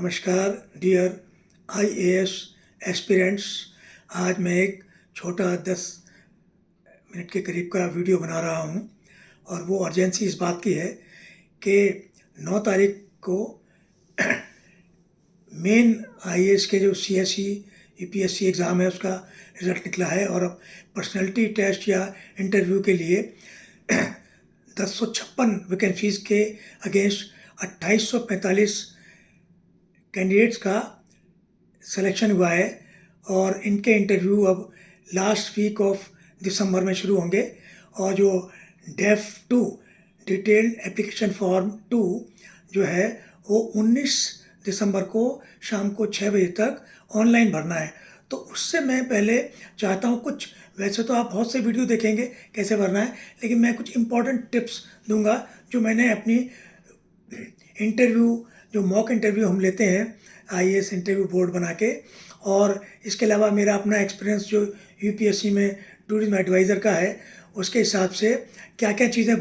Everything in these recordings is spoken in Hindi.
नमस्कार डियर आईएएस एस्पिरेंट्स। आज मैं एक छोटा 10 मिनट के करीब का वीडियो बना रहा हूँ और वो अर्जेंसी इस बात की है कि 9 तारीख को मेन आईएएस के जो सीएसई यूपीएससी एग्ज़ाम है उसका रिज़ल्ट निकला है और अब पर्सनैलिटी टेस्ट या इंटरव्यू के लिए 1056 वैकेंसीज़ के अगेंस्ट 2845 कैंडिडेट्स का सिलेक्शन हुआ है और इनके इंटरव्यू अब लास्ट वीक ऑफ दिसंबर में शुरू होंगे और जो डेफ 2 डिटेल्ड एप्लीकेशन फॉर्म 2 जो है वो 19 दिसंबर को शाम को 6 बजे तक ऑनलाइन भरना है। तो उससे मैं पहले चाहता हूँ कुछ, वैसे तो आप बहुत से वीडियो देखेंगे कैसे भरना है, लेकिन मैं कुछ इम्पॉर्टेंट टिप्स दूंगा जो मैंने अपनी इंटरव्यू, जो मॉक इंटरव्यू हम लेते हैं आईएएस इंटरव्यू बोर्ड बना के, और इसके अलावा मेरा अपना एक्सपीरियंस जो यूपीएससी में टूरिज्म एडवाइज़र का है उसके हिसाब से क्या क्या चीज़ें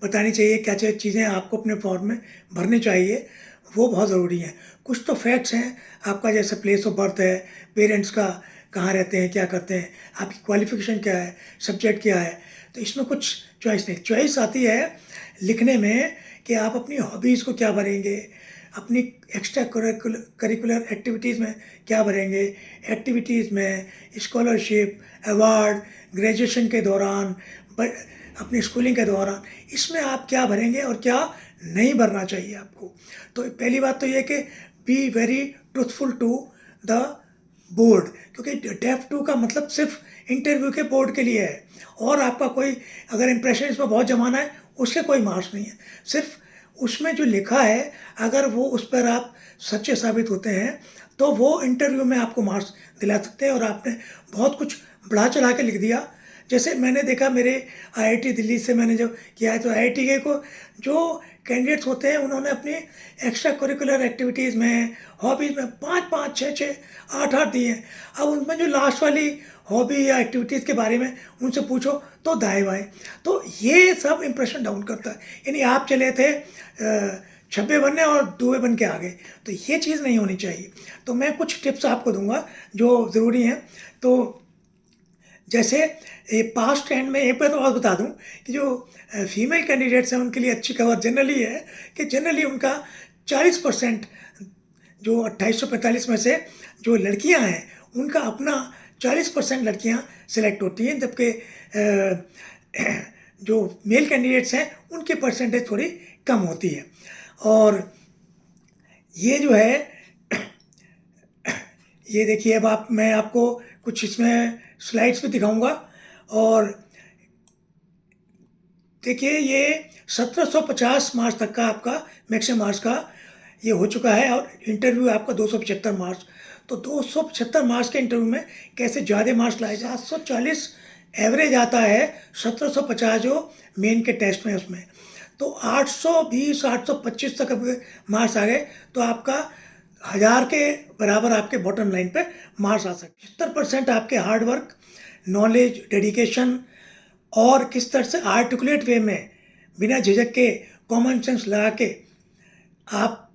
बतानी चाहिए, क्या क्या चीज़ें आपको अपने फॉर्म में भरनी चाहिए, वो बहुत ज़रूरी हैं। कुछ तो फैक्ट्स हैं आपका, जैसे प्लेस ऑफ बर्थ है, पेरेंट्स का कहाँ रहते हैं, क्या करते हैं, आपकी क्वालिफिकेशन क्या है, सब्जेक्ट क्या है। तो इसमें कुछ चॉइस नहीं, चॉइस आती है लिखने में कि आप अपनी हॉबीज़ को क्या भरेंगे, अपनी एक्स्ट्रा करिकुलर एक्टिविटीज़ में क्या भरेंगे, एक्टिविटीज़ में स्कॉलरशिप, अवार्ड, ग्रेजुएशन के दौरान, अपनी स्कूलिंग के दौरान, इसमें आप क्या भरेंगे और क्या नहीं भरना चाहिए आपको। तो पहली बात तो ये कि be very truthful to the board, क्योंकि डेफ 2 का मतलब सिर्फ इंटरव्यू के बोर्ड के लिए है और आपका कोई अगर इंप्रेशन इसमें बहुत जमाना है उससे कोई मार्क्स नहीं है। सिर्फ उसमें जो लिखा है अगर वो उस पर आप सच्चे साबित होते हैं तो वो इंटरव्यू में आपको मार्क्स दिला सकते हैं। और आपने बहुत कुछ बढ़ा चढ़ा के लिख दिया, जैसे मैंने देखा मेरे आईआईटी दिल्ली से मैंने जब किया है तो आईआईटी के को जो कैंडिडेट्स होते हैं उन्होंने अपनी एक्स्ट्रा करिकुलर एक्टिविटीज़ में, हॉबीज़ में 5-5, 6-6, 8-8 दिए हैं। अब उनमें जो लास्ट वाली हॉबी या एक्टिविटीज़ के बारे में उनसे पूछो तो दाएँ बाएँ, तो ये सब इंप्रेशन डाउन करता है। यानी आप चले थे छब्बे बनने और दुबे बन के आ गए, तो ये चीज़ नहीं होनी चाहिए। तो मैं कुछ टिप्स आपको दूंगा जो ज़रूरी हैं। तो जैसे ये पास्ट ट्रेंड में एक बार तो और बता दूं कि जो फीमेल कैंडिडेट्स हैं उनके लिए अच्छी खबर जनरली है कि जनरली उनका 40%, जो 2845 में से जो लड़कियां हैं उनका अपना 40% लड़कियां सिलेक्ट होती हैं, जबकि जो मेल कैंडिडेट्स हैं उनकी परसेंटेज थोड़ी कम होती है। और ये जो है ये देखिए, अब मैं आपको कुछ इसमें स्लाइड्स भी दिखाऊंगा। और देखिए ये 1750 मार्क्स तक का आपका मैक्सिमम मार्क्स का ये हो चुका है और इंटरव्यू आपका 275 मार्क्स। तो 275 मार्क्स के इंटरव्यू में कैसे ज़्यादा मार्क्स लाए जाए। 740 एवरेज आता है, 1750 जो मेन के टेस्ट में उसमें, तो 820 825 तक मार्क्स आ गए तो आपका 1000 के बराबर आपके बॉटम लाइन पे मार्क्स आ सकते। 70% आपके हार्ड वर्क, नॉलेज, डेडिकेशन और किस तरह से आर्टिकुलेट वे में बिना झिझक के कॉमन सेंस लगा के आप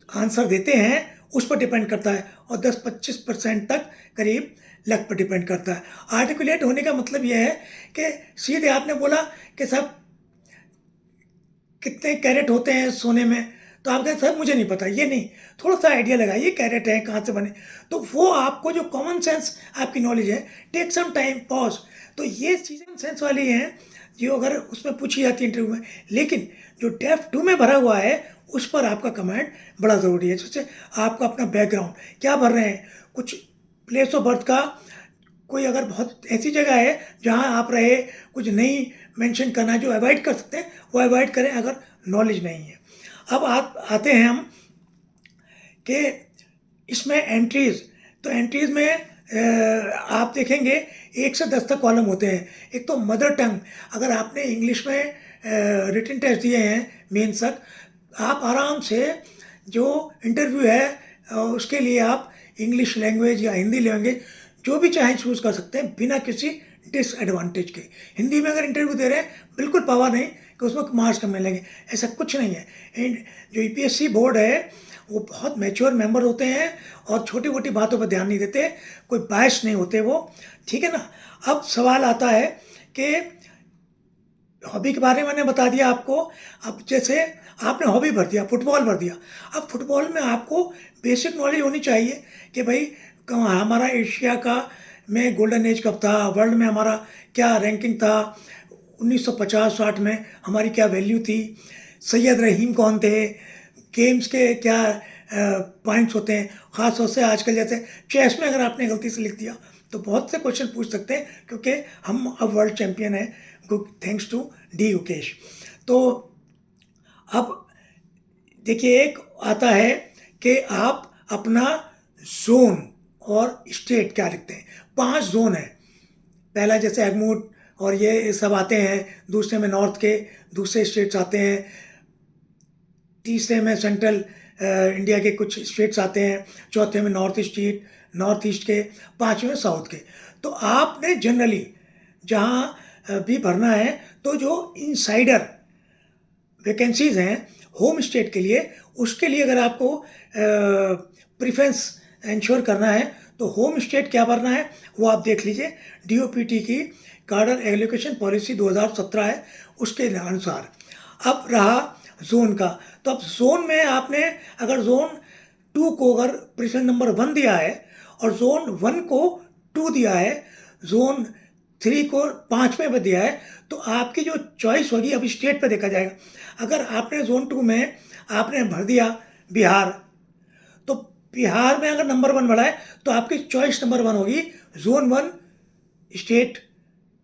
आंसर देते हैं उस पर डिपेंड करता है। और 10-25% तक करीब लक पर डिपेंड करता है। आर्टिकुलेट होने का मतलब यह है कि सीधे आपने बोला कि साहब कितने कैरेट होते हैं सोने में, तो आप कहते सर मुझे नहीं पता, ये नहीं, थोड़ा सा आइडिया लगाइए कैरेट है कहाँ से बने। तो वो आपको जो कॉमन सेंस आपकी नॉलेज है, टेक सम टाइम, पॉज। तो ये चीज़ें सेंस वाली हैं जो अगर उसमें पूछी जाती है इंटरव्यू में, लेकिन जो डेफ 2 में भरा हुआ है उस पर आपका कमेंट बड़ा ज़रूरी है। जैसे आपका अपना बैकग्राउंड क्या भर रहे हैं, कुछ प्लेस ऑफ बर्थ का, कोई अगर बहुत ऐसी जगह है जहाँ आप रहे, कुछ नहीं मेंशन करना है, जो अवॉइड कर सकते हैं वो अवॉइड करें अगर नॉलेज नहीं है। अब आते हैं हम कि इसमें एंट्रीज़, तो एंट्रीज़ में आप देखेंगे 1 से 10 तक कॉलम होते हैं। एक तो मदर टंग, अगर आपने इंग्लिश में रिटन टेस्ट दिए हैं मेंस तक, आप आराम से जो इंटरव्यू है उसके लिए आप इंग्लिश लैंग्वेज या हिंदी लैंग्वेज जो भी चाहें चूज़ कर सकते हैं बिना किसी डिसएडवांटेज के। हिंदी में अगर इंटरव्यू दे रहे हैं बिल्कुल पावर नहीं कि उसमें मार्क्स कम मिलेंगे, ऐसा कुछ नहीं है। जो यूपीएससी बोर्ड है वो बहुत मैच्योर मेंबर होते हैं और छोटी मोटी बातों पर ध्यान नहीं देते, कोई बायस नहीं होते वो, ठीक है ना। अब सवाल आता है कि हॉबी के बारे में मैंने बता दिया आपको। अब जैसे आपने हॉबी भर दिया, फुटबॉल भर दिया, अब फुटबॉल में आपको बेसिक नॉलेज होनी चाहिए कि भाई हमारा एशिया का में गोल्डन एज कब था, वर्ल्ड में हमारा क्या रैंकिंग था, 1950-60 में हमारी क्या वैल्यू थी, सैयद रहीम कौन थे, गेम्स के क्या पॉइंट्स होते हैं। ख़ास तौर से आजकल जैसे चेस में अगर आपने गलती से लिख दिया तो बहुत से क्वेश्चन पूछ सकते हैं, क्योंकि हम अब वर्ल्ड चैम्पियन हैं थैंक्स टू डी युकेश। तो अब देखिए, एक आता है कि आप अपना जोन और स्टेट क्या लिखते हैं। 5 जोन है। पहला जैसे एगमूड और ये सब आते हैं, दूसरे में नॉर्थ के दूसरे स्टेट्स आते हैं, तीसरे में सेंट्रल इंडिया के कुछ स्टेट्स आते हैं, चौथे में नॉर्थ ईस्ट के, पाँचवें में साउथ के। तो आपने जनरली जहाँ भी भरना है तो जो इनसाइडर वैकेंसीज़ हैं होम स्टेट के लिए, उसके लिए अगर आपको प्रेफरेंस इंश्योर करना है तो होम स्टेट क्या भरना है वो आप देख लीजिए। डीओपीटी की कार्डर एलोकेशन पॉलिसी 2017 है, उसके अनुसार। अब रहा जोन का, तो अब जोन में आपने अगर जोन 2 को अगर प्रेफरेंस नंबर 1 दिया है और जोन 1 को 2 दिया है, जोन 3 को 5वें पे दिया है, तो आपकी जो चॉइस होगी अब स्टेट पे देखा जाएगा। अगर आपने जोन 2 में आपने भर दिया बिहार, तो बिहार में अगर नंबर 1 बढ़ा है तो आपकी चॉइस नंबर 1 होगी जोन 1 स्टेट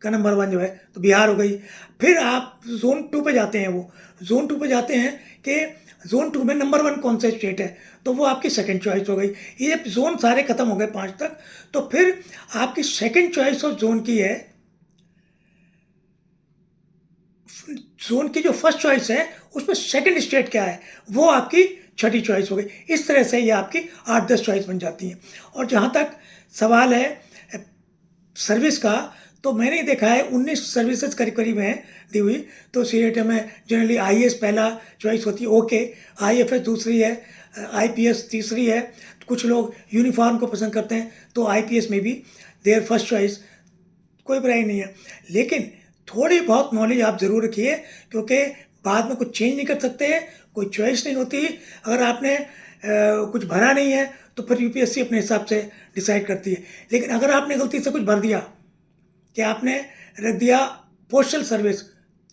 का नंबर 1 जो है तो बिहार हो गई। फिर आप जोन 2 पे जाते हैं, वो जोन 2 पे जाते हैं कि जोन 2 में नंबर 1 कौन सा स्टेट है, तो वो आपकी सेकंड चॉइस हो गई। ये जोन सारे खत्म हो गए 5 तक। तो फिर आपकी सेकंड चॉइस ऑफ जोन की है, जोन की जो फर्स्ट चॉइस है उसमें सेकंड स्टेट क्या है वो आपकी छठी चॉइस हो गई। इस तरह से ये आपकी 8-10 चॉइस बन जाती हैं। और जहाँ तक सवाल है सर्विस का, तो मैंने देखा है 19 सर्विसेज करीब करीब हैं दी हुई। तो सीएट में जनरली आईएएस पहला चॉइस होती है, ओके, आईएफएस दूसरी है, आईपीएस तीसरी है। कुछ लोग यूनिफॉर्म को पसंद करते हैं तो आईपीएस में भी देयर फर्स्ट चॉइस, कोई बुराई नहीं है। लेकिन थोड़ी बहुत नॉलेज आप ज़रूर रखिए, क्योंकि बाद में कुछ चेंज नहीं कर सकते, कोई चॉइस नहीं होती। अगर आपने कुछ भरा नहीं है तो फिर यूपीएससी अपने हिसाब से डिसाइड करती है। लेकिन अगर आपने गलती से कुछ भर दिया कि आपने रख दिया पोस्टल सर्विस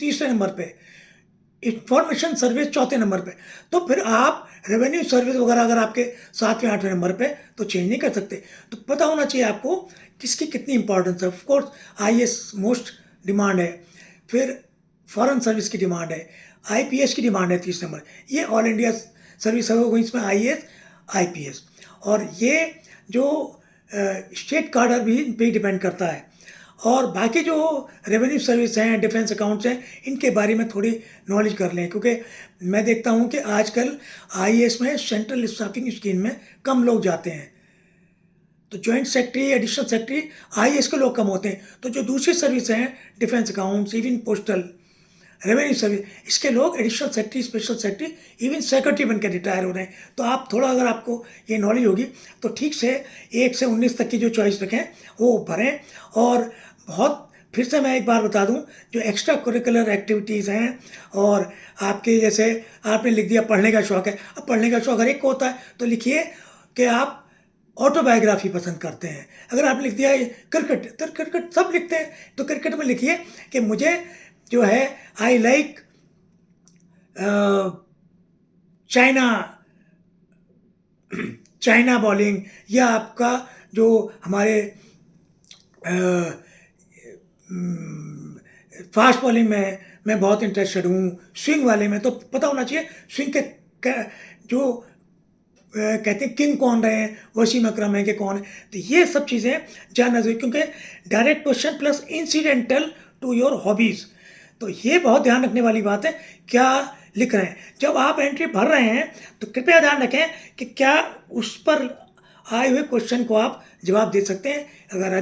तीसरे नंबर पे, इंफॉर्मेशन सर्विस चौथे नंबर पे, तो फिर आप रेवेन्यू सर्विस वगैरह अगर आपके 7वें 8वें नंबर पे, तो चेंज नहीं कर सकते। तो पता होना चाहिए आपको किसकी कितनी इंपॉर्टेंस है। ऑफकोर्स आईएएस मोस्ट डिमांड है, फिर फॉरेन सर्विस की डिमांड है, आईपीएस की डिमांड है 30 नंबर। ये ऑल इंडिया सर्विस है, इसमें आईएएस आईपीएस, और ये जो स्टेट कार्डर भी इन पर डिपेंड करता है। और बाकी जो रेवेन्यू सर्विस हैं, डिफेंस अकाउंट्स हैं, इनके बारे में थोड़ी नॉलेज कर लें, क्योंकि मैं देखता हूँ कि आजकल आईएएस में सेंट्रल स्टाफिंग स्कीम में कम लोग जाते हैं। तो joint secretary, additional secretary, IAS के लोग कम होते हैं। तो जो दूसरी सर्विस हैं, defence accounts, even postal, revenue service, इसके लोग additional secretary, special secretary, even secretary बन के रिटायर हो रहे हैं। तो आप थोड़ा अगर आपको ये नॉलेज होगी तो ठीक से 1 से 19 तक की जो चॉइस रखें वो भरें। और बहुत फिर से मैं एक बार बता दूं, जो एक्स्ट्रा करिकुलर एक्टिविटीज़ हैं, और आपके जैसे आपने लिख दिया पढ़ने का शौक़ है, अब पढ़ने का शौक़ हर एक को होता है, तो लिखिए कि आप ऑटोबायोग्राफी पसंद करते हैं। अगर आपने लिख दिया क्रिकेट, तो क्रिकेट सब लिखते हैं, तो क्रिकेट में लिखिए कि मुझे जो है आई लाइक चाइना बॉलिंग, या आपका जो हमारे फास्ट बॉलिंग में मैं बहुत इंटरेस्टेड हूँ, स्विंग वाले में तो पता होना चाहिए स्विंग के जो कहते हैं किंग कौन रहे हैं, वसीम अकरम है कि कौन है। तो ये सब चीज़ें जानना चाहिए, क्योंकि direct question plus incidental to your hobbies, तो ये बहुत ध्यान रखने वाली बात है क्या लिख रहे हैं। जब आप एंट्री भर रहे हैं तो कृपया ध्यान रखें कि क्या उस पर आए हुए क्वेश्चन को आप जवाब दे सकते हैं। अगर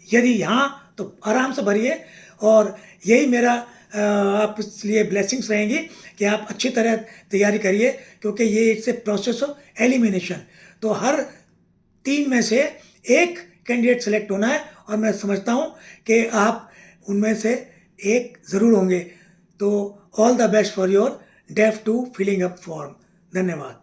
यदि यहाँ तो आराम से भरिए। और यही मेरा आप लिए ब्लेसिंग्स रहेंगी कि आप अच्छी तरह तैयारी करिए, क्योंकि ये it's a process of elimination. तो हर 3 में से एक कैंडिडेट सेलेक्ट होना है, और मैं समझता हूँ कि आप उनमें से एक ज़रूर होंगे। तो all the best for your DAF 2 filling up form. धन्यवाद।